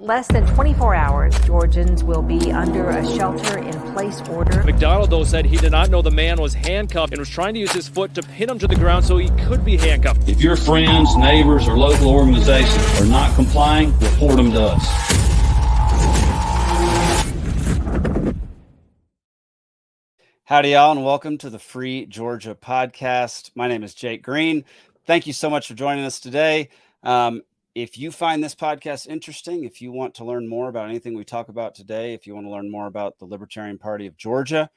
Less than 24 hours, Georgians will be under a shelter-in-place order. McDonald, though, said he did not know the man was handcuffed and was trying to use his foot to pin him to the ground so he could be handcuffed. If your friends, neighbors, or local organizations are not complying, report them to us. Howdy, y'all, and welcome to the Free Georgia podcast. My name is Jake Green. Thank you so much for joining us today. If you find this podcast interesting, if you want to learn more about anything we talk about today, if you want to learn more about the Libertarian Party of Georgia,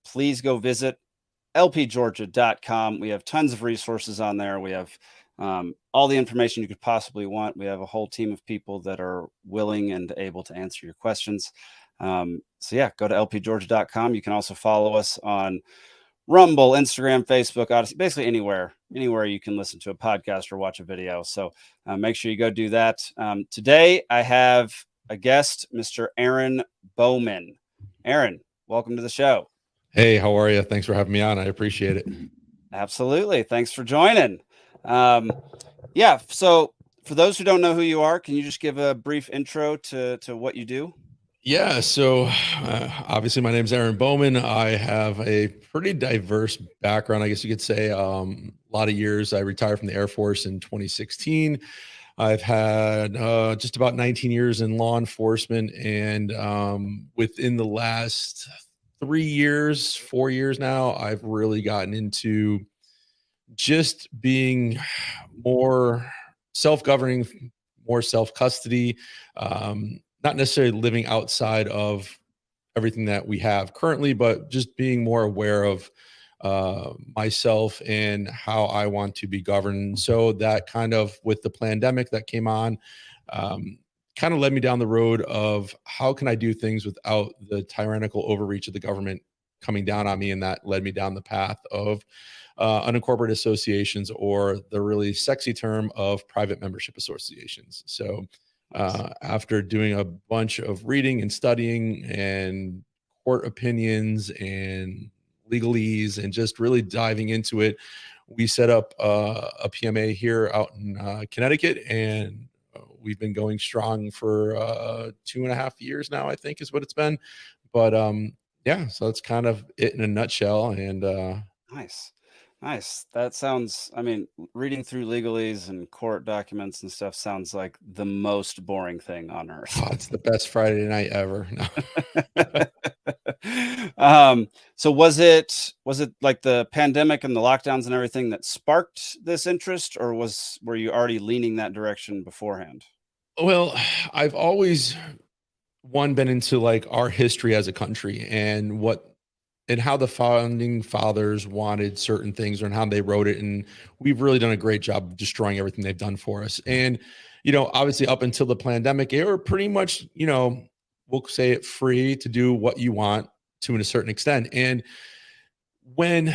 please go visit lpgeorgia.com. We have tons of resources on there. We have all the information you could possibly want. We have a whole team of people that are willing and able to answer your questions. So yeah, go to lpgeorgia.com. You can also follow us on Rumble, Instagram, Facebook, Odyssey, basically anywhere you can listen to a podcast or watch a video. So make sure you go do that. Today I have a guest, Mr. Aaron Bowman. Aaron, welcome to the show. Hey, how are you? Thanks for having me on. I appreciate it. Absolutely. Thanks for joining. Yeah. So for those who don't know who you are, can you just give a brief intro to what you do? Yeah, so obviously my name is Aaron Bowman. I have a pretty diverse background, I guess you could say. A lot of years. I retired from the Air Force in 2016. I've had just about 19 years in law enforcement, and within the last 4 years now, I've really gotten into just being more self-governing, more self-custody, not necessarily living outside of everything that we have currently, but just being more aware of myself and how I want to be governed. So that kind of, with the pandemic that came on, kind of led me down the road of how can I do things without the tyrannical overreach of the government coming down on me. And that led me down the path of unincorporated associations, or the really sexy term of private membership associations. So after doing a bunch of reading and studying and court opinions and legalese and just really diving into it, we set up a PMA here out in Connecticut, and we've been going strong for 2.5 years now, I think is what it's been. But yeah, so that's kind of it in a nutshell. And Nice. That sounds, I mean, reading through legalese and court documents and stuff sounds like the most boring thing on earth. Oh, it's the best Friday night ever. No. So was it like the pandemic and the lockdowns and everything that sparked this interest, or were you already leaning that direction beforehand? Well, I've always been into like our history as a country and how the founding fathers wanted certain things and how they wrote it. And we've really done a great job of destroying everything they've done for us. And, obviously up until the pandemic, they were pretty much, we'll say it, free to do what you want to a certain extent. And when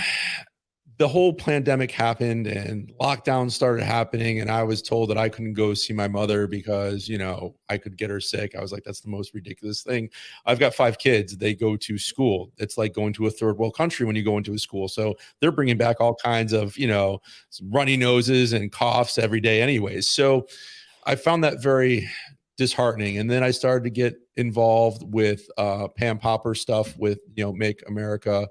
the whole pandemic happened and lockdown started happening, and I was told that I couldn't go see my mother because, I could get her sick, I was like, that's the most ridiculous thing. I've got 5 kids. They go to school. It's like going to a third world country when you go into a school. So they're bringing back all kinds of, runny noses and coughs every day anyways. So I found that very disheartening. And then I started to get involved with Pam Popper stuff with, Make America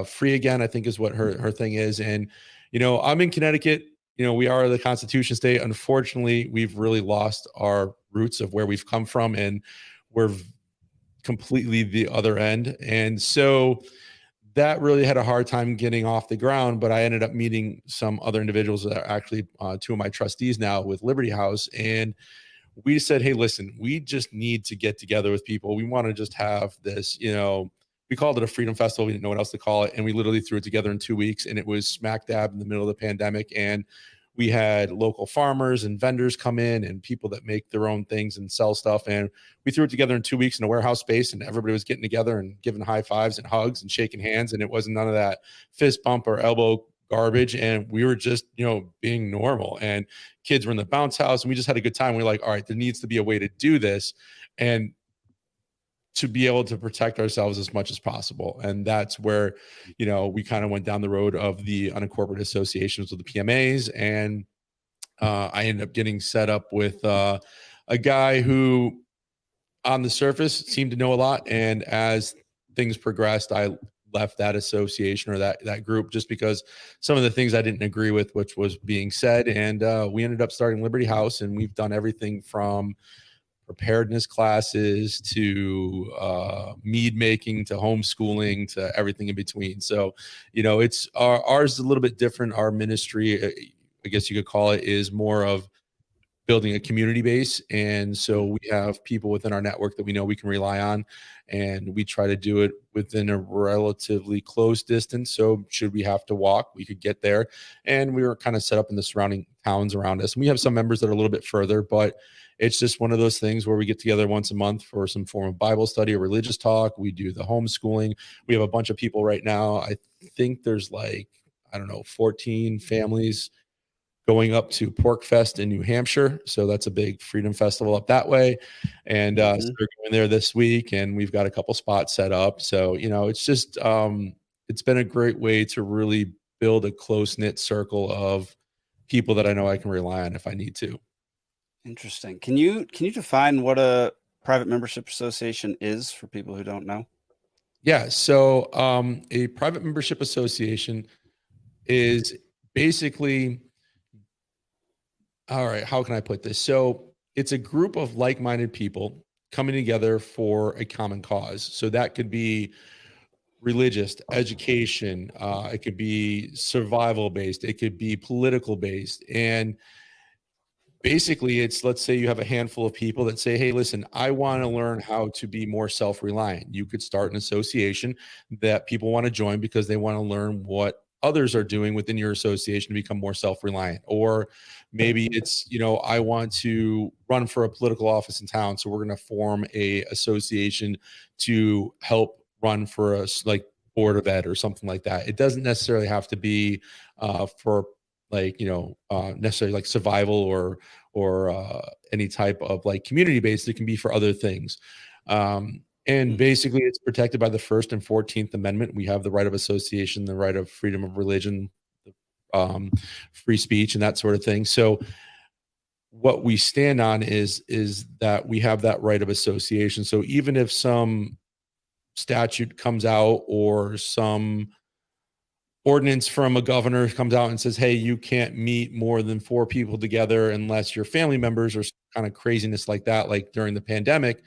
Free Again, I think is what her thing is. And, I'm in Connecticut, we are the Constitution state. Unfortunately, we've really lost our roots of where we've come from, and we're completely the other end. And so that really had a hard time getting off the ground, but I ended up meeting some other individuals that are actually 2 of my trustees now with Liberty House. And we said, hey, listen, we just need to get together with people. We want to just have this, we called it a freedom festival. We didn't know what else to call it. And we literally threw it together in 2 weeks, and it was smack dab in the middle of the pandemic. And we had local farmers and vendors come in and people that make their own things and sell stuff. And we threw it together in 2 weeks in a warehouse space, and everybody was getting together and giving high fives and hugs and shaking hands. And it wasn't none of that fist bump or elbow garbage. And we were just, being normal, and kids were in the bounce house, and we just had a good time. We were like, all right, there needs to be a way to do this. And to be able to protect ourselves as much as possible. And that's where, we kind of went down the road of the unincorporated associations with the PMAs. And I ended up getting set up with a a guy who on the surface seemed to know a lot. And as things progressed, I left that association or that group just because some of the things I didn't agree with, which was being said. And we ended up starting Liberty House, and we've done everything from preparedness classes to mead making to homeschooling to everything in between. So, it's ours is a little bit different. Our ministry, I guess you could call it, is more of building a community base. And so we have people within our network that we know we can rely on, and we try to do it within a relatively close distance. So should we have to walk, we could get there. And we were kind of set up in the surrounding towns around us. And we have some members that are a little bit further, but it's just one of those things where we get together once a month for some form of Bible study or religious talk. We do the homeschooling. We have a bunch of people right now. I think there's 14 families going up to Pork Fest in New Hampshire. So that's a big freedom festival up that way. And so they're going there this week, and we've got a couple spots set up. So, it's just, it's been a great way to really build a close-knit circle of people that I know I can rely on if I need to. Interesting. Can you define what a private membership association is for people who don't know? Yeah. So a private membership association is basically, all right, how can I put this? So it's a group of like-minded people coming together for a common cause. So that could be religious, education, it could be survival based, it could be political based. And basically it's, let's say you have a handful of people that say, hey, listen, I want to learn how to be more self-reliant. You could start an association that people want to join because they want to learn what others are doing within your association to become more self-reliant. Or maybe it's, I want to run for a political office in town, so we're going to form a association to help run for a board of ed or something like that. It doesn't necessarily have to be for necessarily like survival or any type of like community based. It can be for other things. And basically it's protected by the First and 14th Amendment. We have the right of association, the right of freedom of religion, free speech, and that sort of thing. So what we stand on is that we have that right of association. So even if some statute comes out or some ordinance from a governor comes out and says, hey, you can't meet more than 4 people together unless you're family members or some kind of craziness like that, like during the pandemic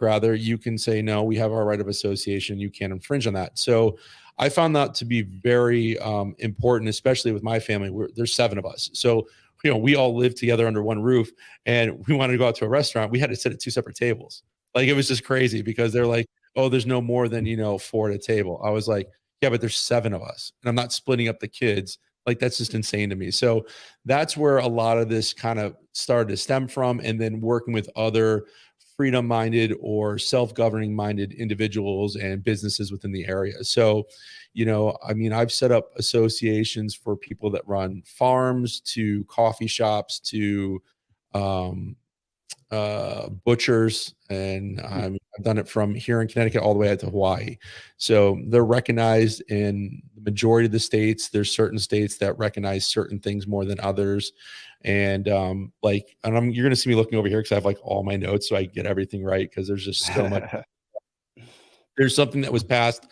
rather, you can say, no, we have our right of association. You can't infringe on that. So I found that to be very important, especially with my family. There's 7 of us. So, we all live together under one roof, and we wanted to go out to a restaurant. We had to sit at 2 separate tables. Like, it was just crazy because they're like, oh, there's no more than, 4 at a table. I was like, yeah, but there's 7 of us, and I'm not splitting up the kids. Like, that's just insane to me. So that's where a lot of this kind of started to stem from. And then working with other freedom-minded or self-governing minded individuals and businesses within the area. So, I've set up associations for people that run farms to coffee shops to butchers, and I've done it from here in Connecticut all the way out to Hawaii. So they're recognized in the majority of the states. There's certain states that recognize certain things more than others. And you're going to see me looking over here because I have like all my notes so I get everything right, because there's just so much. There's something that was passed,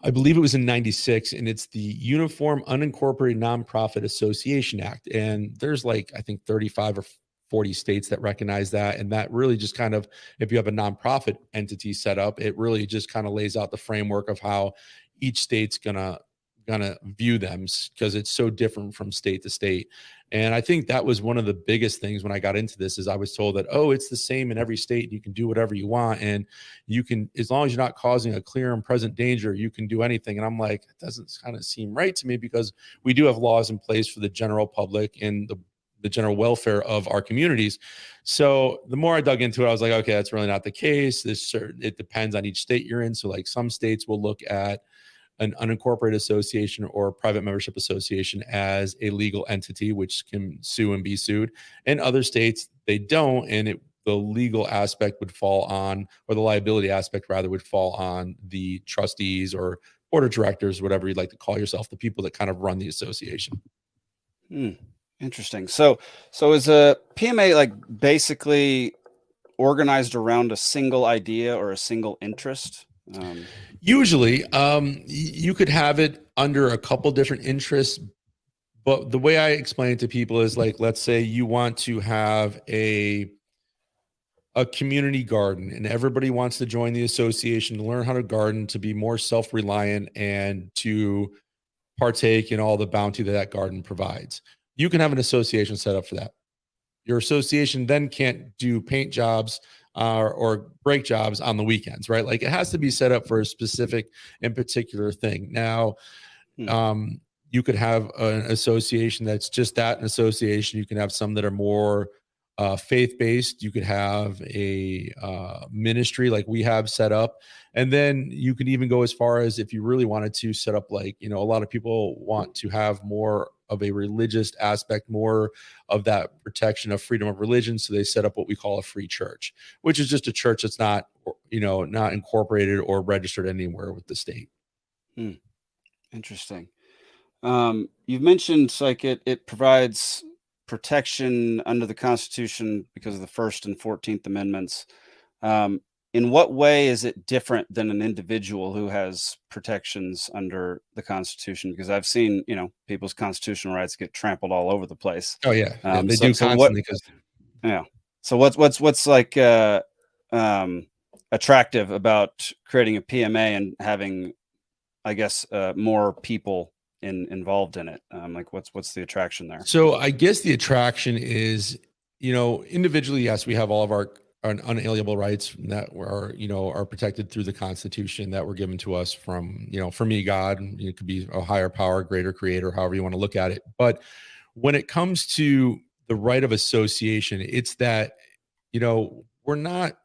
I believe it was in 96, and it's the Uniform Unincorporated Nonprofit Association Act. And there's I think 35 or 40 states that recognize that. And that really just kind of, if you have a nonprofit entity set up, it really just kind of lays out the framework of how each state's gonna view them, because it's so different from state to state. And I think that was one of the biggest things when I got into this, is I was told that, oh, it's the same in every state. You can do whatever you want. And you can, as long as you're not causing a clear and present danger, you can do anything. And I'm like, it doesn't kind of seem right to me, because we do have laws in place for the general public and the general welfare of our communities. So the more I dug into it, I was like, okay, that's really not the case. It depends on each state you're in. So like some states will look at an unincorporated association or a private membership association as a legal entity, which can sue and be sued. And other states, they don't. And the legal aspect would fall on, or the liability aspect rather, would fall on the trustees or board of directors, whatever you'd like to call yourself, the people that kind of run the association. Interesting. So is a PMA like basically organized around a single idea or a single interest? Usually, you could have it under a couple different interests, but the way I explain it to people is like, let's say you want to have a community garden and everybody wants to join the association to learn how to garden, to be more self-reliant, and to partake in all the bounty that that garden provides. You can have an association set up for that. Your association then can't do paint jobs or brake jobs on the weekends, right? Like it has to be set up for a specific and particular thing. Now, you could have an association that's just that, an association. You can have some that are more faith-based. You could have a ministry like we have set up. And then you could even go as far as, if you really wanted to set up, like, a lot of people want to have more of a religious aspect, more of that protection of freedom of religion. So they set up what we call a free church, which is just a church that's not, not incorporated or registered anywhere with the state. Interesting. You've mentioned like it provides protection under the Constitution because of the First and 14th Amendments. In what way is it different than an individual who has protections under the Constitution? Because I've seen, people's constitutional rights get trampled all over the place. Oh yeah, they do constantly. So what's like attractive about creating a PMA and having, I guess, more people involved in it? Like what's the attraction there? So I guess the attraction is, individually, yes, we have all of our unalienable rights that are protected through the Constitution that were given to us from, for me, God. It could be a higher power, greater creator, however you want to look at it. But when it comes to the right of association, it's that, we're not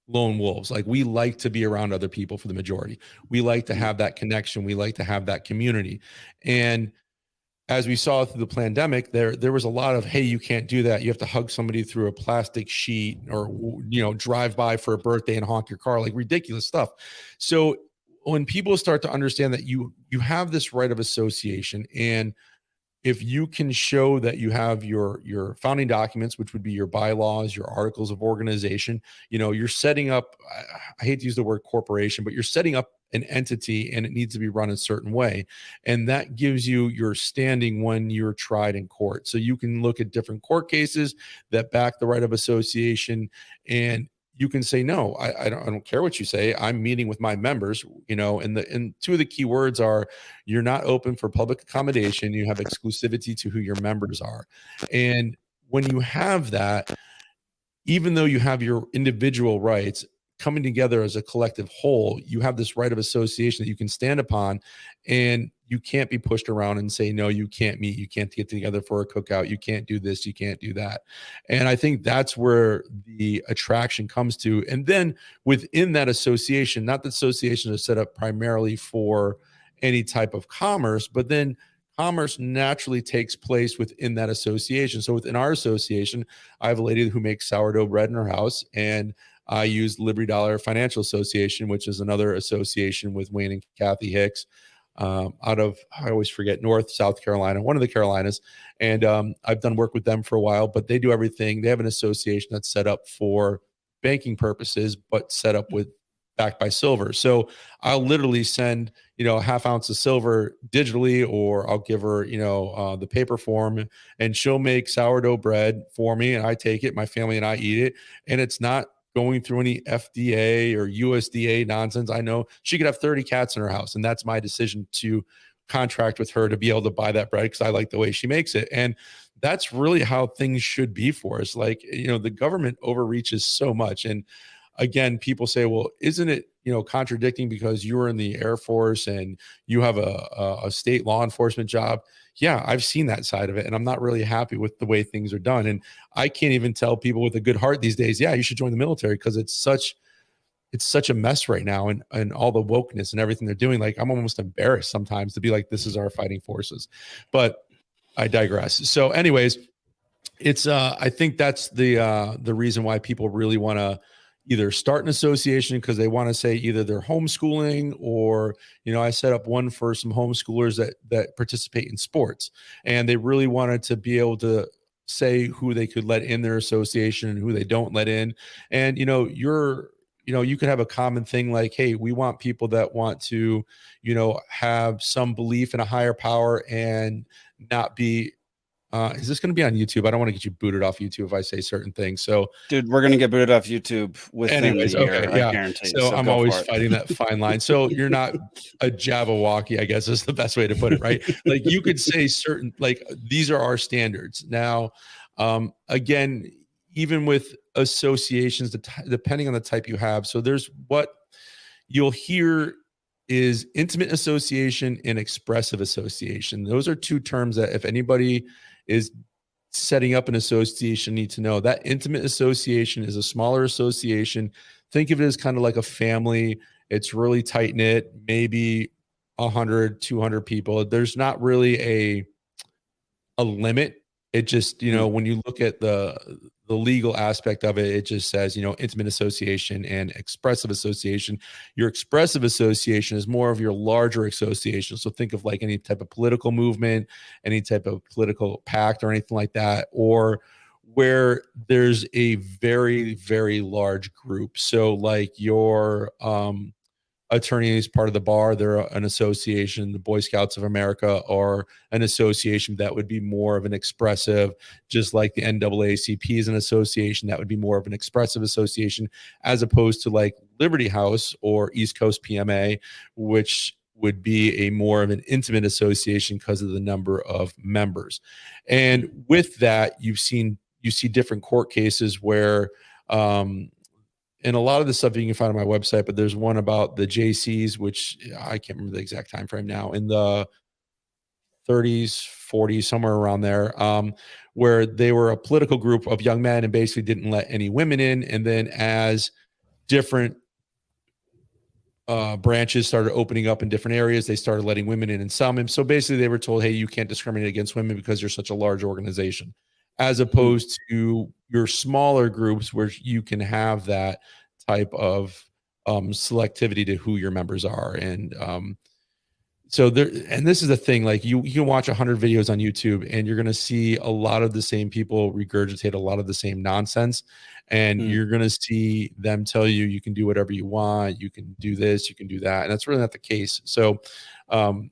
lone wolves. Like, we like to be around other people for the majority. We like to have that connection. We like to have that community. And as we saw through the pandemic, there was a lot of, hey, you can't do that. You have to hug somebody through a plastic sheet, or, drive by for a birthday and honk your car, like ridiculous stuff. So when people start to understand that you have this right of association, and if you can show that you have your founding documents, which would be your bylaws, your articles of organization, you're setting up, I hate to use the word corporation, but you're setting up an entity, and it needs to be run a certain way. And that gives you your standing when you're tried in court. So you can look at different court cases that back the right of association, and you can say, no, I don't care what you say. I'm meeting with my members, and two of the key words are, you're not open for public accommodation. You have exclusivity to who your members are. And when you have that, even though you have your individual rights, coming together as a collective whole, you have this right of association that you can stand upon, and you can't be pushed around and say, no, you can't meet, you can't get together for a cookout, you can't do this, you can't do that. And I think that's where the attraction comes to. And then within that association, not that association is set up primarily for any type of commerce, but then commerce naturally takes place within that association. So within our association, I have a lady who makes sourdough bread in her house, and I use Liberty Dollar Financial Association, which is another association with Wayne and Kathy Hicks, out of, I always forget, South Carolina, one of the Carolinas. And I've done work with them for a while, but they do everything. They have an association that's set up for banking purposes, but set up with backed by silver. So I'll literally send, a half ounce of silver digitally, or I'll give her, the paper form, and she'll make sourdough bread for me. And I take it, my family and I eat it. And it's not going through any FDA or USDA nonsense. I know she could have 30 cats in her house, and that's my decision to contract with her to be able to buy that bread, because I like the way she makes it. And that's really how things should be for us. Like, the government overreaches so much. And again, people say, well, isn't it, contradicting because you were in the Air Force and you have a state law enforcement job? Yeah, I've seen that side of it, and I'm not really happy with the way things are done. And I can't even tell people with a good heart these days, yeah, you should join the military, because it's such a mess right now, and all the wokeness and everything they're doing. Like, I'm almost embarrassed sometimes to be like, this is our fighting forces. But I digress. So anyways, it's I think that's the reason why people really want to either start an association because they want to say either they're homeschooling, or, I set up one for some homeschoolers that participate in sports, and they really wanted to be able to say who they could let in their association and who they don't let in. And, you could have a common thing like, hey, we want people that want to, have some belief in a higher power and not be, is this going to be on YouTube? I don't want to get you booted off YouTube if I say certain things. So, dude, we're going to get booted off YouTube within the year. Okay, yeah. I guarantee. So I'm always fighting that fine line. So you're not a Jabberwocky, I guess is the best way to put it, right? Like you could say certain, like these are our standards. Now, again, even with associations, depending on the type you have. So there's what you'll hear is intimate association and expressive association. Those are two terms that if anybody is setting up an association need to know. That intimate association is a smaller association. Think of it as kind of like a family. It's really tight knit, maybe 100, 200 people. There's not really a limit. It just, when you look at the legal aspect of it, it just says, intimate association and expressive association. Your expressive association is more of your larger association. So think of like any type of political movement, any type of political pact or anything like that, or where there's a very, very large group. So like your attorney is part of the bar, they're an association. The Boy Scouts of America are an association that would be more of an expressive, just like the NAACP is an association that would be more of an expressive association, as opposed to like Liberty House or East Coast PMA, which would be a more of an intimate association because of the number of members. And with that, you see different court cases where and a lot of the stuff you can find on my website, but there's one about the JCs, which I can't remember the exact time frame now, in the 30s, 40s, somewhere around there, where they were a political group of young men and basically didn't let any women in. And then as different branches started opening up in different areas, they started letting women in and some. And so basically they were told, hey, you can't discriminate against women because you're such a large organization, as opposed to your smaller groups where you can have that type of selectivity to who your members are. And so there, and this is the thing, like you can watch 100 videos on YouTube and you're going to see a lot of the same people regurgitate a lot of the same nonsense. And you're going to see them tell you, you can do whatever you want. You can do this, you can do that. And that's really not the case. So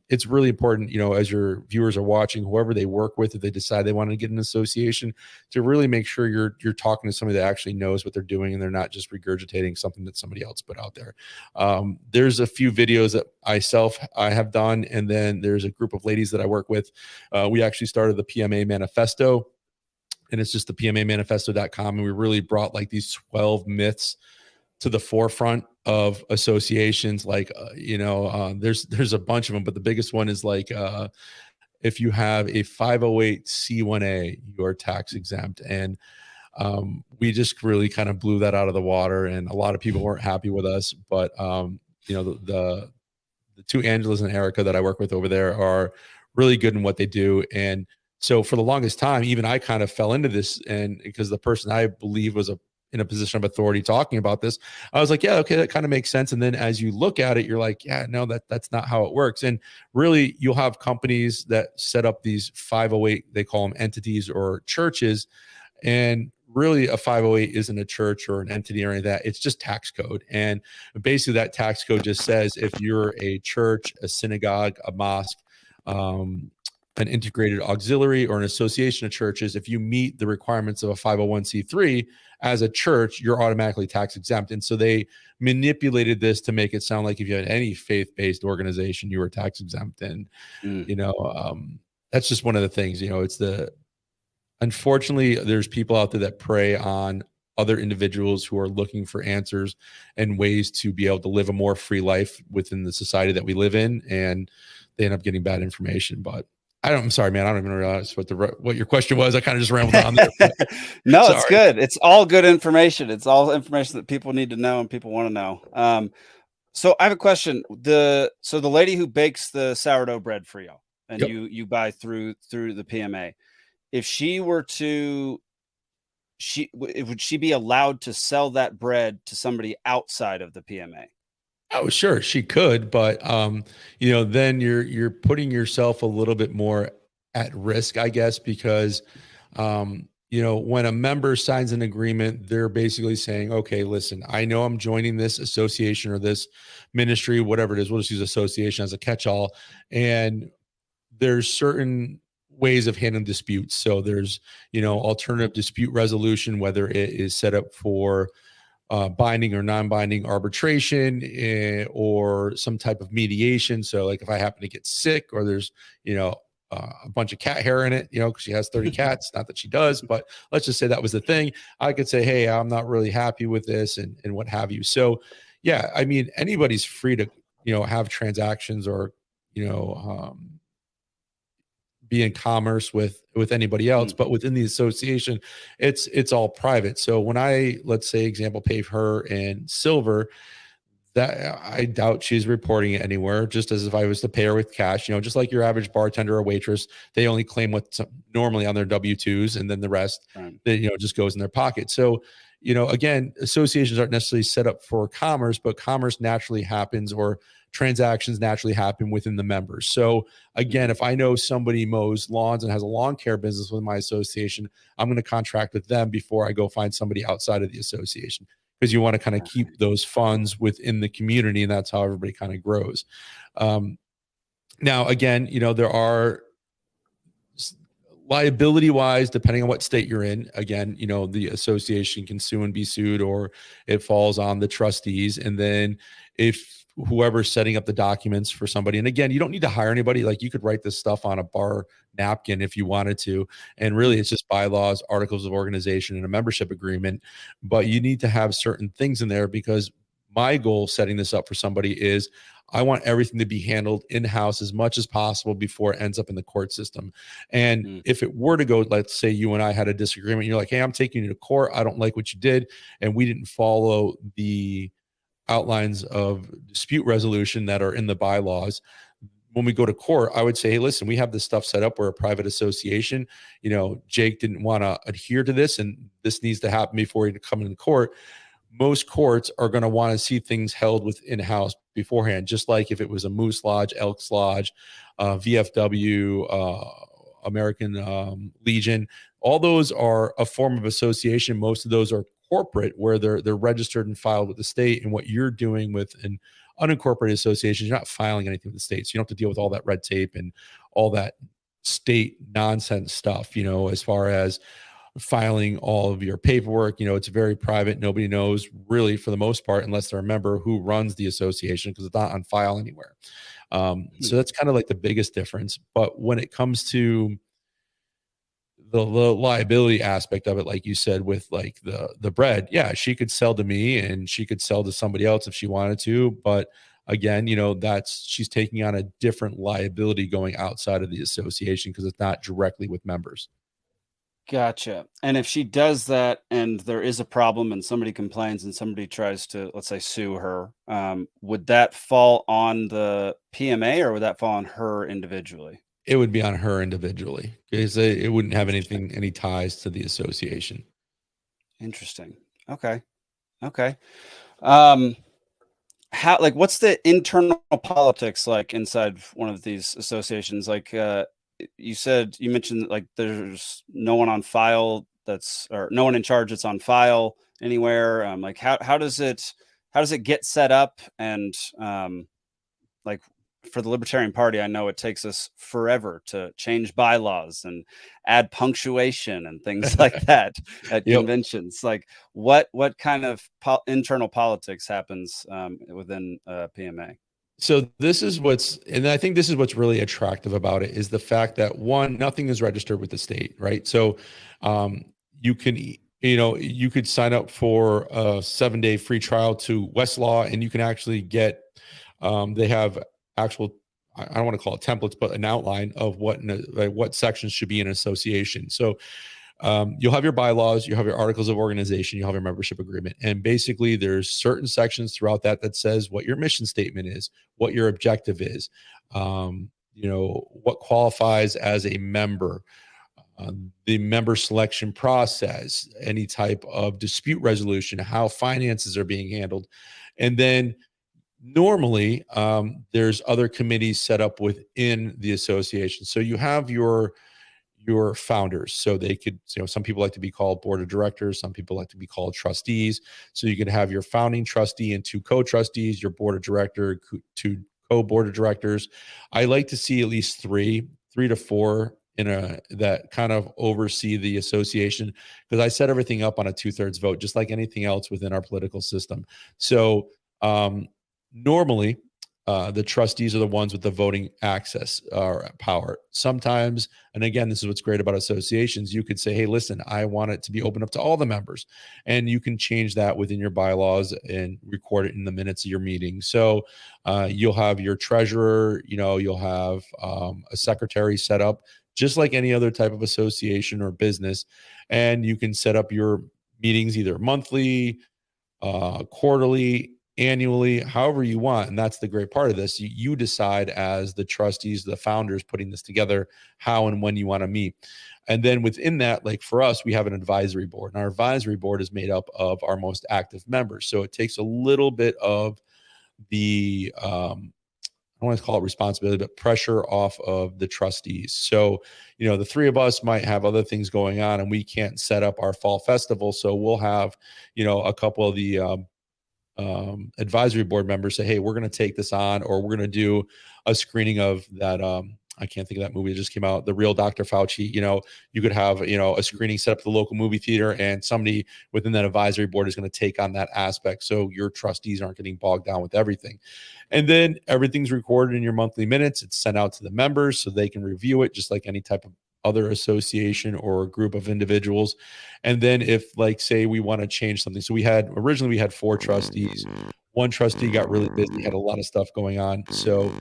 it's really important, as your viewers are watching, whoever they work with, if they decide they want to get an association, to really make sure you're talking to somebody that actually knows what they're doing and they're not just regurgitating something that somebody else put out there. There's a few videos that I have done, and then there's a group of ladies that I work with. We actually started the PMA Manifesto, and it's just the PMAmanifesto.com, and we really brought like these 12 myths to the forefront of associations. Like, there's a bunch of them, but the biggest one is like, if you have a 508c1a, you are tax exempt. And we just really kind of blew that out of the water, and a lot of people weren't happy with us. But, the two Angelas and Erica that I work with over there are really good in what they do. And so for the longest time, even I kind of fell into this, and because the person I believe was in a position of authority talking about this, I was like, yeah, okay, that kind of makes sense. And then as you look at it, you're like, yeah, no, that's not how it works. And really, you'll have companies that set up these 508, they call them entities or churches. And really a 508 isn't a church or an entity or any of that. It's just tax code. And basically that tax code just says if you're a church, a synagogue, a mosque, an integrated auxiliary, or an association of churches, if you meet the requirements of a 501c3 as a church, you're automatically tax exempt. And so they manipulated this to make it sound like if you had any faith-based organization, you were tax exempt. And, that's just one of the things, unfortunately, there's people out there that prey on other individuals who are looking for answers and ways to be able to live a more free life within the society that we live in. And they end up getting bad information. But I'm sorry, man. I don't even realize what your question was. I kind of just rambled on there. No, sorry. It's good. It's all good information. It's all information that people need to know and people want to know. So I have a question. The lady who bakes the sourdough bread for you, and you buy through the PMA, if she were to would she be allowed to sell that bread to somebody outside of the PMA? Oh, sure, she could, but then you're putting yourself a little bit more at risk, I guess, because when a member signs an agreement, they're basically saying, okay, listen, I know I'm joining this association or this ministry, whatever it is. We'll just use association as a catch-all. And there's certain ways of handling disputes. So there's, alternative dispute resolution, whether it is set up for binding or non-binding arbitration or some type of mediation. So like if I happen to get sick or there's, a bunch of cat hair in it, because she has 30 cats, not that she does, but let's just say that was the thing. I could say, hey, I'm not really happy with this and what have you. So yeah, I mean, anybody's free to, have transactions or, be in commerce with anybody else, but within the association, it's all private. So when I, let's say, example, pay her in silver, that I doubt she's reporting it anywhere, just as if I was to pay her with cash, just like your average bartender or waitress, they only claim what's normally on their W-2s, and then the rest, just goes in their pocket. So, again, associations aren't necessarily set up for commerce, but commerce naturally happens, or transactions naturally happen within the members. So again, if I know somebody mows lawns and has a lawn care business with my association, I'm going to contract with them before I go find somebody outside of the association, because you want to kind of keep those funds within the community, and that's how everybody kind of grows. Now, again, there are liability wise, depending on what state you're in, again, the association can sue and be sued, or it falls on the trustees. And then if whoever's setting up the documents for somebody, and again, you don't need to hire anybody. Like, you could write this stuff on a bar napkin if you wanted to. And really, it's just bylaws, articles of organization, and a membership agreement. But you need to have certain things in there, because my goal setting this up for somebody is I want everything to be handled in-house as much as possible before it ends up in the court system. And if it were to go, let's say you and I had a disagreement, you're like, hey, I'm taking you to court, I don't like what you did, and we didn't follow the outlines of dispute resolution that are in the bylaws. When we go to court, I would say, hey, listen, we have this stuff set up. We're a private association. Jake didn't want to adhere to this, and this needs to happen before he come into court. Most courts are going to want to see things held within house beforehand, just like if it was a Moose Lodge, Elks Lodge, VFW, American Legion. All those are a form of association. Most of those are corporate, where they're registered and filed with the state. And what you're doing with an unincorporated association, you're not filing anything with the state. So you don't have to deal with all that red tape and all that state nonsense stuff, as far as filing all of your paperwork. It's very private. Nobody knows really, for the most part, unless they're a member, who runs the association, because it's not on file anywhere. So that's kind of like the biggest difference. But when it comes to the liability aspect of it, like you said, with like the bread, yeah, she could sell to me and she could sell to somebody else if she wanted to. But again, she's taking on a different liability going outside of the association, because it's not directly with members. Gotcha. And if she does that and there is a problem and somebody complains and somebody tries to, let's say, sue her, would that fall on the PMA, or would that fall on her individually? It would be on her individually, because it wouldn't have any ties to the association. Interesting. Okay. What's the internal politics like inside one of these associations? Like, you mentioned, like, there's no one on file or no one in charge that's on file anywhere. Like, how does it get set up? And like, for the Libertarian Party, I know it takes us forever to change bylaws and add punctuation and things like that at conventions. Like, what kind of internal politics happens within PMA? So this is and I think this is what's really attractive about it, is the fact that, one, nothing is registered with the state, right? So you could sign up for a 7-day free trial to Westlaw, and you can actually get, they have actual, I don't want to call it templates, but an outline of what sections should be in an association. So you'll have your bylaws, you have your articles of organization, you have your membership agreement. And basically there's certain sections throughout that says what your mission statement is, what your objective is, what qualifies as a member, the member selection process, any type of dispute resolution, how finances are being handled. And then normally there's other committees set up within the association. So you have your founders. So they could, some people like to be called board of directors. Some people like to be called trustees. So you can have your founding trustee and 2 co-trustees, your board of director, 2 co-board of directors. I like to see at least 3 to 4 that kind of oversee the association, because I set everything up on a 2/3 vote, just like anything else within our political system. So normally, the trustees are the ones with the voting access or power. Sometimes, and again, this is what's great about associations, you could say, hey, listen, I want it to be open up to all the members. And you can change that within your bylaws and record it in the minutes of your meeting. So you'll have your treasurer, you'll have a secretary set up, just like any other type of association or business. And you can set up your meetings either monthly, quarterly, annually, however you want. And that's the great part of this. You decide as the trustees, the founders putting this together, how and when you want to meet. And then within that, like for us, we have an advisory board, and our advisory board is made up of our most active members. So it takes a little bit of the, I don't want to call it responsibility, but pressure off of the trustees. So, the 3 of us might have other things going on and we can't set up our fall festival. So we'll have, a couple of the advisory board members say, hey, we're going to take this on, or we're going to do a screening of that. I can't think of that movie that just came out, The Real Dr. Fauci. You could have, a screening set up at the local movie theater, and somebody within that advisory board is going to take on that aspect. So your trustees aren't getting bogged down with everything. And then everything's recorded in your monthly minutes. It's sent out to the members so they can review it, just like any type of other association or a group of individuals. And then if, like, say we want to change something. So originally we had 4 trustees. 1 trustee got really busy, had a lot of stuff going on. So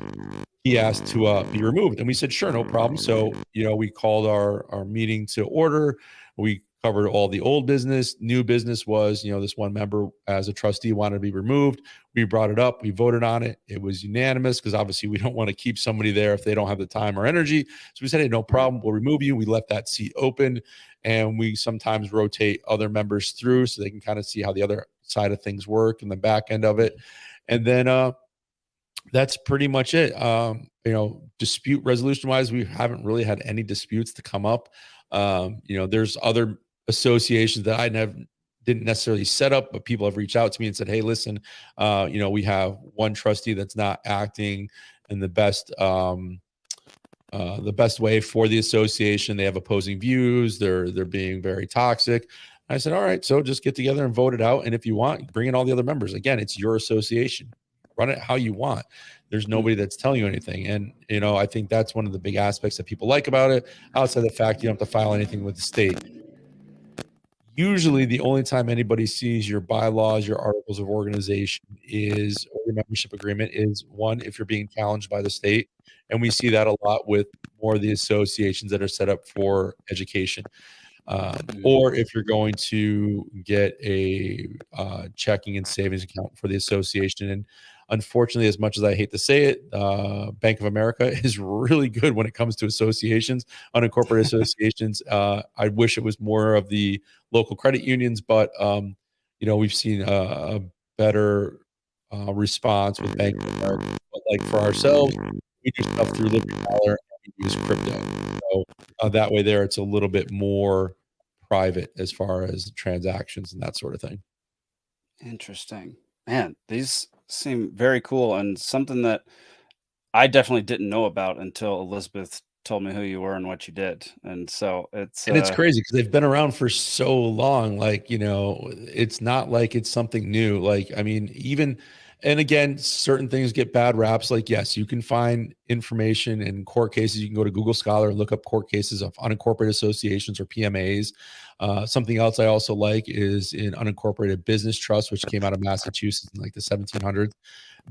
he asked to be removed, and we said, sure, no problem. So, we called our meeting to order. We covered all the old business. New business was, this one member as a trustee wanted to be removed. We brought it up. We voted on it. It was unanimous, because obviously we don't want to keep somebody there if they don't have the time or energy. So we said, hey, no problem. We'll remove you. We left that seat open, and we sometimes rotate other members through so they can kind of see how the other side of things work and the back end of it. And then that's pretty much it. Dispute resolution wise, we haven't really had any disputes to come up. There's other associations that I didn't necessarily set up, but people have reached out to me and said, hey, listen, we have one trustee that's not acting in the best way for the association. They have opposing views. They're being very toxic. I said, all right, so just get together and vote it out. And if you want, bring in all the other members. Again, it's your association. Run it how you want. There's nobody that's telling you anything. And, I think that's one of the big aspects that people like about it, outside the fact you don't have to file anything with the state. Usually the only time anybody sees your bylaws, your articles of organization or your membership agreement is, one, if you're being challenged by the state. And we see that a lot with more of the associations that are set up for education. Or if you're going to get a checking and savings account for the association. And unfortunately, as much as I hate to say it, Bank of America is really good when it comes to associations, unincorporated associations. I wish it was more of the local credit unions, but we've seen a better response with Bank of America. But like for ourselves, we do stuff through Libertarian, and we use crypto. So that way there, it's a little bit more private as far as transactions and that sort of thing. Interesting. Man, these seem very cool, and something that I definitely didn't know about until Elizabeth told me who you were and what you did. And so it's crazy because they've been around for so long. Like, it's not like it's something new. Like, I mean, and again, certain things get bad raps. Like, yes, you can find information in court cases. You can go to Google Scholar and look up court cases of unincorporated associations or PMAs. Something else I also like is in unincorporated business trust, which came out of Massachusetts in like the 1700s.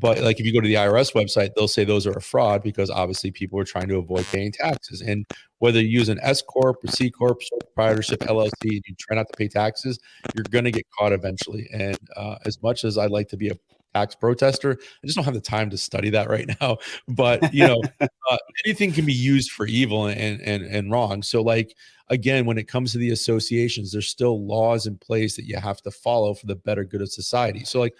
But like, if you go to the IRS website, they'll say those are a fraud because obviously people are trying to avoid paying taxes. And whether you use an S corp, a C corp, sole proprietorship, LLC, and you try not to pay taxes, you're going to get caught eventually. And as much as I like to be a tax protester. I just don't have the time to study that right now. But anything can be used for evil and wrong. So like, again, when it comes to the associations, there's still laws in place that you have to follow for the better good of society. So like,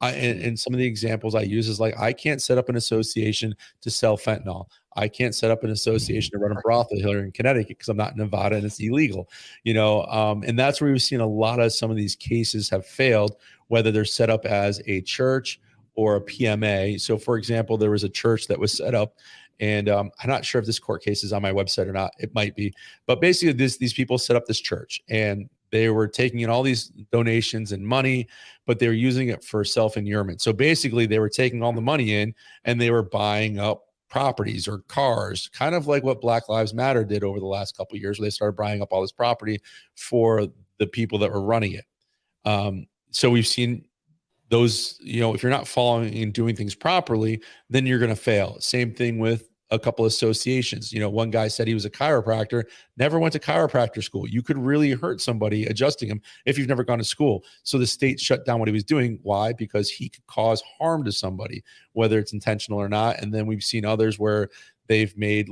and some of the examples I use is like, I can't set up an association to sell fentanyl. I can't set up an association to run a brothel here in Connecticut because I'm not in Nevada and it's illegal, and that's where we've seen a lot of some of these cases have failed, whether they're set up as a church or a PMA. So for example, there was a church that was set up, and I'm not sure if this court case is on my website or not. It might be, but basically these people set up this church and they were taking in all these donations and money, but they were using it for self-inurement. So basically they were taking all the money in and they were buying up properties or cars, kind of like what Black Lives Matter did over the last couple of years, where they started buying up all this property for the people that were running it. So we've seen those, if you're not following and doing things properly, then you're going to fail. Same thing with a couple associations. One guy said he was a chiropractor, never went to chiropractor school. You could really hurt somebody adjusting him if you've never gone to school. So the state shut down what he was doing. Why? Because he could cause harm to somebody, whether it's intentional or not. And then we've seen others where they've made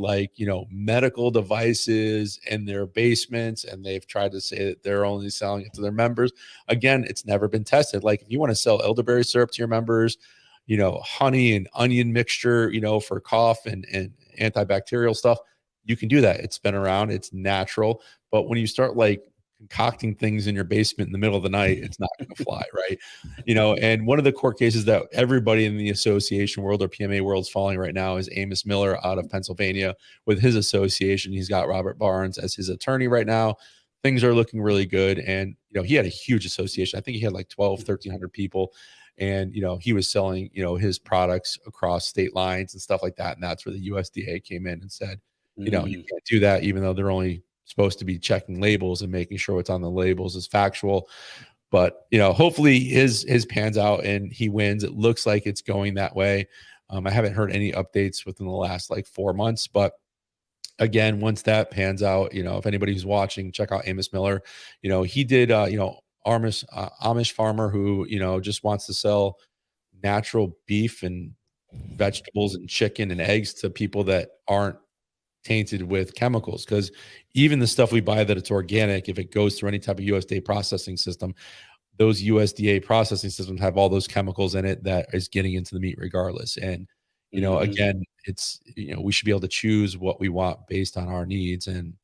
medical devices in their basements, and they've tried to say that they're only selling it to their members. Again, it's never been tested. Like if you want to sell elderberry syrup to your members, honey and onion mixture, for cough and antibacterial stuff, you can do that. It's been around, it's natural. But when you start concocting things in your basement in the middle of the night, it's not going to fly, right? And one of the court cases that everybody in the association world or PMA world is following right now is Amos Miller out of Pennsylvania with his association. He's got Robert Barnes as his attorney right now. Things are looking really good. And, he had a huge association. I think he had 1,300 people. And, he was selling, his products across state lines and stuff like that. And that's where the USDA came in and said, you can't do that, even though they're only supposed to be checking labels and making sure what's on the labels is factual. But, hopefully his pans out and he wins. It looks like it's going that way. I haven't heard any updates within the last 4 months, but again, once that pans out, if anybody who's watching, check out Amos Miller. He did, Amish farmer who, just wants to sell natural beef and vegetables and chicken and eggs to people that aren't tainted with chemicals. Because even the stuff we buy that it's organic, if it goes through any type of USDA processing system, those USDA processing systems have all those chemicals in it that is getting into the meat regardless. And, again, it's, we should be able to choose what we want based on our needs. And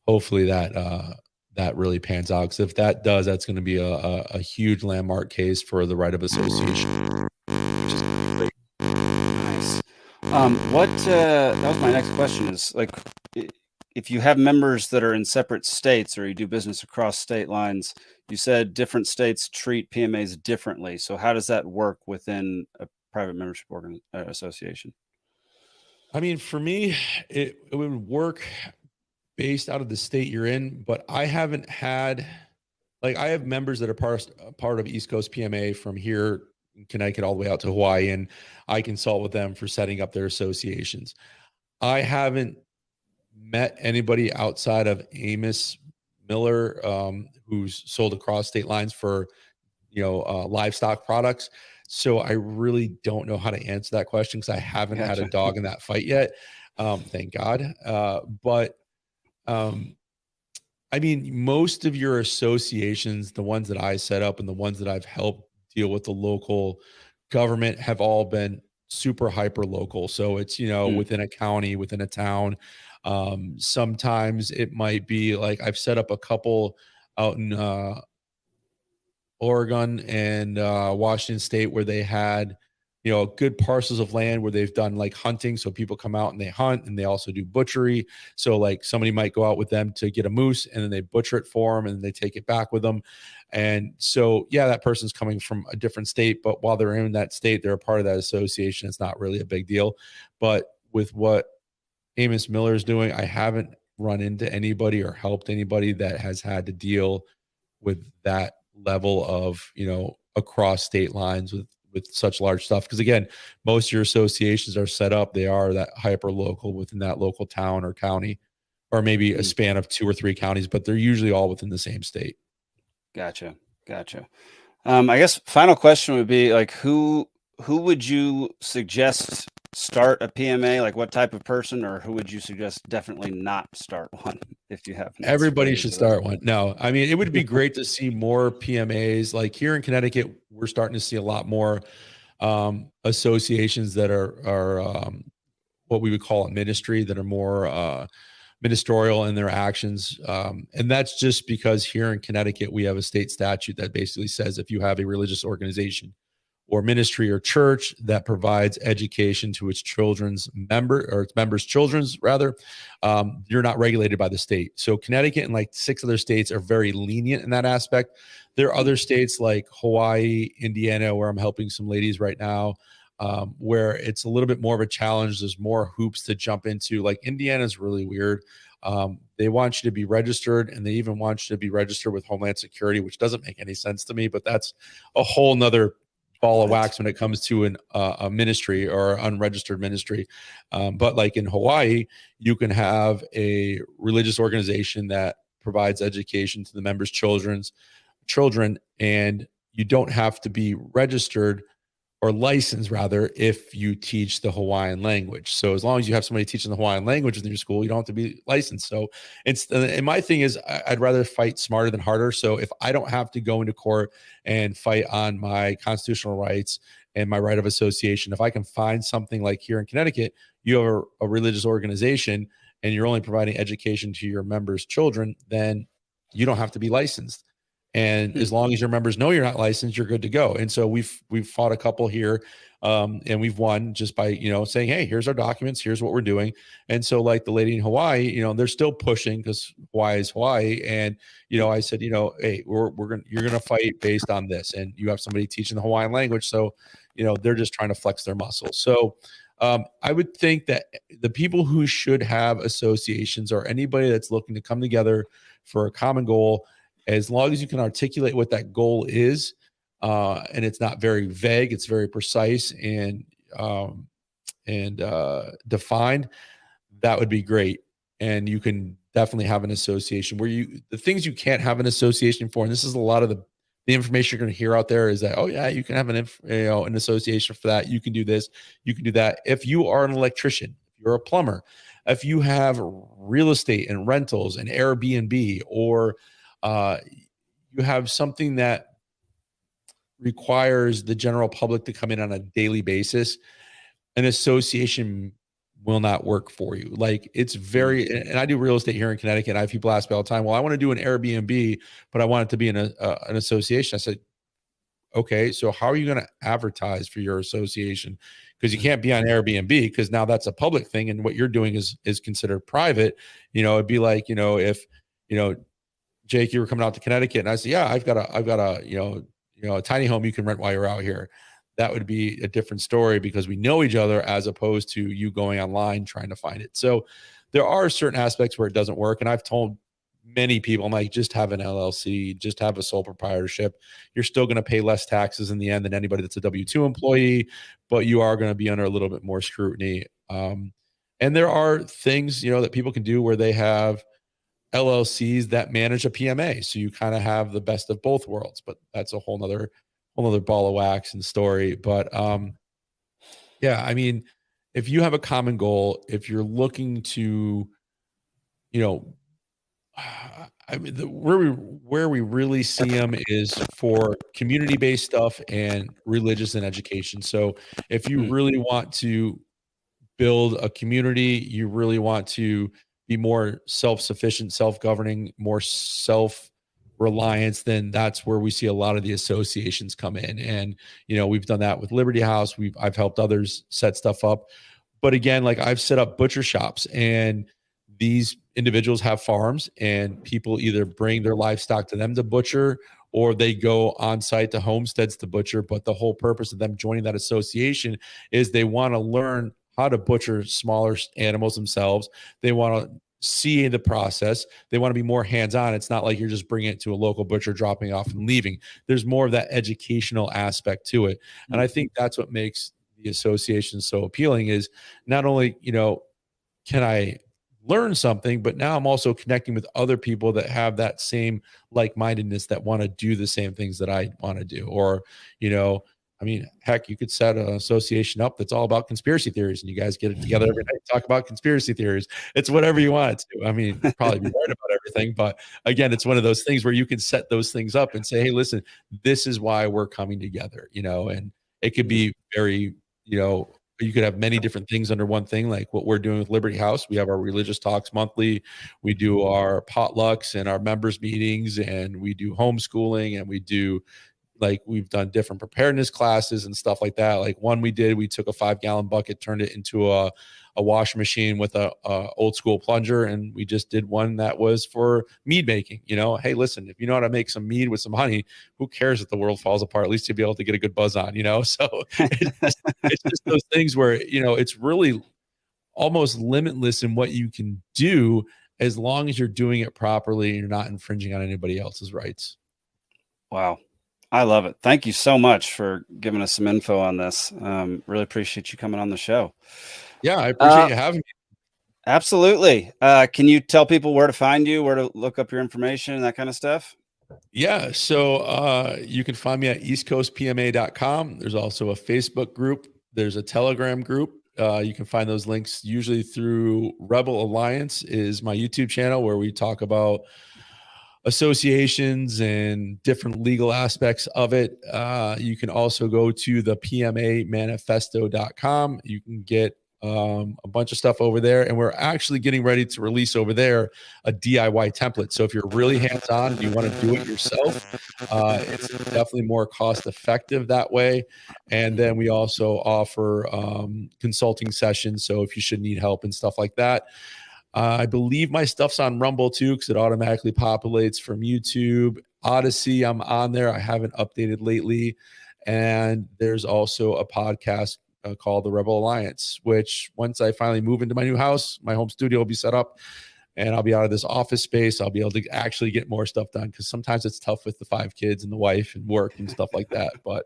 hopefully that really pans out. Because if that does, that's going to be a huge landmark case for the right of association. Which is great. Nice. That was my next question is if you have members that are in separate states or you do business across state lines, you said different states treat PMAs differently. So how does that work within a private membership association? I mean, for me, it would work based out of the state you're in, but I haven't had, I have members that are part of East Coast PMA from here in Connecticut all the way out to Hawaii, and I consult with them for setting up their associations. I haven't met anybody outside of Amos Miller who's sold across state lines for, livestock products. So I really don't know how to answer that question because I haven't had a dog in that fight yet. Thank God. But I mean, most of your associations, the ones that I set up and the ones that I've helped deal with the local government have all been super hyper local. So it's, within a county, within a town. Sometimes it might be I've set up a couple out in Oregon and Washington State where they had, good parcels of land where they've done hunting. So people come out and they hunt and they also do butchery. So somebody might go out with them to get a moose and then they butcher it for them and they take it back with them. And so, yeah, that person's coming from a different state, but while they're in that state, they're a part of that association. It's not really a big deal. But with what Amos Miller is doing, I haven't run into anybody or helped anybody that has had to deal with that level of, across state lines with such large stuff. Because again, most of your associations are set up, they are that hyper local within that local town or county, or maybe a span of 2 or 3 counties, but they're usually all within the same state. Gotcha. I guess final question would be like, who would you suggest start a PMA? Like, what type of person, or who would you suggest definitely not start one if you have Everybody should start one. No, I mean, it would be great to see more PMAs. Like here in Connecticut, we're starting to see a lot more associations that are what we would call a ministry, that are more ministerial in their actions. And that's just because here in Connecticut, we have a state statute that basically says if you have a religious organization or ministry or church that provides education to its children's its members' children's rather, you're not regulated by the state. So Connecticut and like 6 other states are very lenient in that aspect. There are other states like Hawaii, Indiana, where I'm helping some ladies right now, where it's a little bit more of a challenge. There's more hoops to jump into. Like Indiana is really weird. They want you to be registered, and they even want you to be registered with Homeland Security, which doesn't make any sense to me, but that's a whole nother ball of wax when it comes to a ministry or unregistered ministry. But like in Hawaii, you can have a religious organization that provides education to the members' children, and you don't have to be registered or licensed rather if you teach the Hawaiian language. So as long as you have somebody teaching the Hawaiian language in your school, you don't have to be licensed. So it's, and my thing is I'd rather fight smarter than harder. So if I don't have to go into court and fight on my constitutional rights and my right of association, if I can find something like here in Connecticut, you have a religious organization and you're only providing education to your members' children, then you don't have to be licensed. And as long as your members know you're not licensed, you're good to go. And so we've fought a couple here, and we've won just by, saying, hey, here's our documents, here's what we're doing. And so like the lady in Hawaii, they're still pushing because Hawaii is Hawaii. And, I said, hey, you're going to fight based on this. And you have somebody teaching the Hawaiian language. So, they're just trying to flex their muscles. So I would think that the people who should have associations or anybody that's looking to come together for a common goal, as long as you can articulate what that goal is, and it's not very vague, it's very precise and defined, that would be great. And you can definitely have an association where the things you can't have an association for, and this is a lot of the information you're going to hear out there is that, oh yeah, you can have an association for that. You can do this, you can do that. If you are an electrician, if you're a plumber, if you have real estate and rentals and Airbnb, or you have something that requires the general public to come in on a daily basis, an association will not work for you. Like it's very, and I do real estate here in Connecticut. I have people ask me all the time, well, I want to do an Airbnb, but I want it to be an association. I said, okay, so how are you going to advertise for your association? Because you can't be on Airbnb because now that's a public thing. And what you're doing is considered private. It'd be like, if, Jake, you were coming out to Connecticut, and I said, yeah, I've got a tiny home you can rent while you're out here. That would be a different story because we know each other as opposed to you going online trying to find it. So there are certain aspects where it doesn't work. And I've told many people, I'm like, just have an LLC, just have a sole proprietorship. You're still going to pay less taxes in the end than anybody that's a W-2 employee, but you are going to be under a little bit more scrutiny. And there are things, that people can do where they have LLCs that manage a PMA. So you kind of have the best of both worlds, but that's a whole nother ball of wax and story. But yeah, I mean, if you have a common goal, if you're looking to, I mean, where we really see them is for community-based stuff and religious and education. So if you really want to build a community, you really want to be more self-sufficient, self-governing, more self-reliance, then that's where we see a lot of the associations come in. And, we've done that with Liberty House. I've helped others set stuff up. But again, like I've set up butcher shops, and these individuals have farms, and people either bring their livestock to them to butcher, or they go on site to homesteads to butcher. But the whole purpose of them joining that association is they want to learn how to butcher smaller animals themselves. They want to see the process. They want to be more hands-on. It's not like you're just bringing it to a local butcher, dropping off and leaving. There's more of that educational aspect to it. And I think that's what makes the association so appealing is not only, can I learn something, but now I'm also connecting with other people that have that same like-mindedness, that want to do the same things that I want to do. Or, I mean, heck, you could set an association up that's all about conspiracy theories, and you guys get it together every night, talk about conspiracy theories. It's whatever you want it to. I mean, probably be right about everything, but again, it's one of those things where you can set those things up and say, hey, listen, this is why we're coming together, and it could be very, you could have many different things under one thing, like what we're doing with Liberty House. We have our religious talks monthly. We do our potlucks and our members meetings, and we do homeschooling, and we do, like, we've done different preparedness classes and stuff like that. Like one we took a 5-gallon bucket, turned it into a washing machine with a old school plunger. And we just did one that was for mead making. Hey, listen, if you know how to make some mead with some honey, who cares if the world falls apart? At least you'll be able to get a good buzz on, So it's just those things where, it's really almost limitless in what you can do, as long as you're doing it properly and you're not infringing on anybody else's rights. Wow. I love it. Thank you so much for giving us some info on this. Really appreciate you coming on the show. Yeah, I appreciate you having me. Absolutely. Can you tell people where to find you, where to look up your information and that kind of stuff? Yeah. So you can find me at eastcoastpma.com. There's also a Facebook group. There's a Telegram group. You can find those links usually through Rebel Alliance, is my YouTube channel, where we talk about associations and different legal aspects of it. You can also go to the pmamanifesto.com. You can get a bunch of stuff over there, and we're actually getting ready to release over there a DIY template. So if you're really hands-on and you want to do it yourself, it's definitely more cost effective that way. And then we also offer consulting sessions, so if you should need help and stuff like that. I believe my stuff's on Rumble too, because it automatically populates from YouTube. Odyssey, I'm on there. I haven't updated lately. And there's also a podcast called The Rebel Alliance, which once I finally move into my new house, my home studio will be set up, and I'll be out of this office space. I'll be able to actually get more stuff done, because sometimes it's tough with the 5 kids and the wife and work and stuff like that. But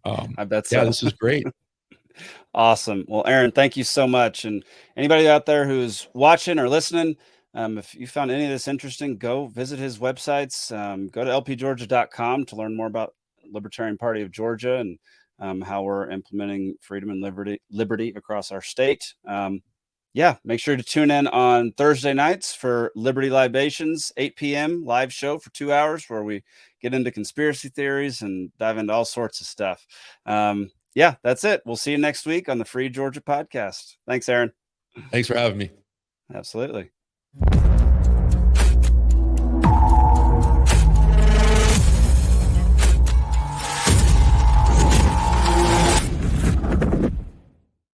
I bet so. Yeah, this is great. Awesome. Well, Aaron, thank you so much. And anybody out there who's watching or listening, if you found any of this interesting, go visit his websites. Go to lpgeorgia.com to learn more about Libertarian Party of Georgia and how we're implementing freedom and liberty across our state. Make sure to tune in on Thursday nights for Liberty Libations, 8 p.m. live show for 2 hours, where we get into conspiracy theories and dive into all sorts of stuff. That's it. We'll see you next week on the Free Georgia podcast. Thanks, Aaron. Thanks for having me. Absolutely.